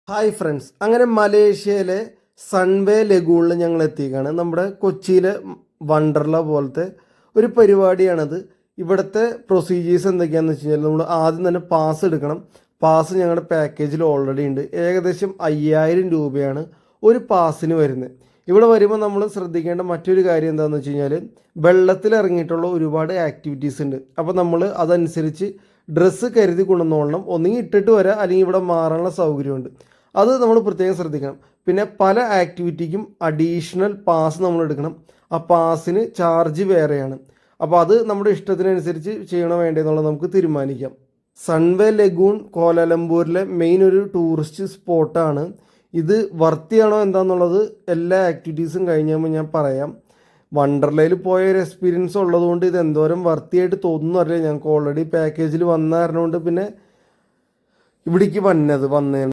Hi friends, അങ്ങനെ മലേഷ്യയിലെ Sunway ലഗൂണിൽ ഞങ്ങൾ എത്തിക്കുകയാണ്. നമ്മുടെ കൊച്ചിയിലെ വണ്ടർല പോലത്തെ ഒരു പരിപാടിയാണത്. ഇവിടുത്തെ പ്രൊസീജിയേഴ്സ് എന്തൊക്കെയാണെന്ന് വെച്ച് കഴിഞ്ഞാൽ നമ്മൾ ആദ്യം തന്നെ പാസ് എടുക്കണം. പാസ് ഞങ്ങളുടെ പാക്കേജിൽ ഓൾറെഡി ഉണ്ട്. ഏകദേശം 5000 രൂപയാണ് ഒരു പാസിന് വരുന്നത്. ഇവിടെ വരുമ്പോൾ നമ്മൾ ശ്രദ്ധിക്കേണ്ട മറ്റൊരു കാര്യം എന്താണെന്ന് വെച്ച് കഴിഞ്ഞാൽ വെള്ളത്തിൽ ഇറങ്ങിയിട്ടുള്ള ഒരുപാട് ആക്ടിവിറ്റീസ് ഉണ്ട്. അപ്പോൾ നമ്മൾ അതനുസരിച്ച് ഡ്രസ്സ് കരുതി കൊണ്ടുവന്നോളണം. ഒന്നുകിൽ ഇട്ടിട്ട് വരാം, അല്ലെങ്കിൽ ഇവിടെ മാറാനുള്ള സൗകര്യമുണ്ട്. അത് നമ്മൾ പ്രത്യേകം ശ്രദ്ധിക്കണം. പിന്നെ പല ആക്ടിവിറ്റിക്കും അഡീഷണൽ പാസ് നമ്മൾ എടുക്കണം. ആ പാസിന് ചാർജ് വേറെയാണ്. അപ്പോൾ അത് നമ്മുടെ ഇഷ്ടത്തിനനുസരിച്ച് ചെയ്യണോ വേണ്ടതെന്നുള്ളത് നമുക്ക് തീരുമാനിക്കാം. സൺവേ ലഗൂൺ കോലാലംപൂരിലെ മെയിൻ ഒരു ടൂറിസ്റ്റ് സ്പോട്ടാണ്. ഇത് വർത്തിയാണോ എന്താണെന്നുള്ളത് എല്ലാ ആക്ടിവിറ്റീസും കഴിഞ്ഞാൽ ഞാൻ പറയാം. വണ്ടർലയിൽ പോയ ഒരു എക്സ്പീരിയൻസ് ഉള്ളതുകൊണ്ട് ഇത് എന്തോരം വർത്തിയായിട്ട് തോന്നുന്നു അറിയില്ല. ഞങ്ങൾക്ക് ഓൾറെഡി പാക്കേജിൽ വന്ന കാരണം കൊണ്ട് പിന്നെ ഇവിടേക്ക് വന്നത്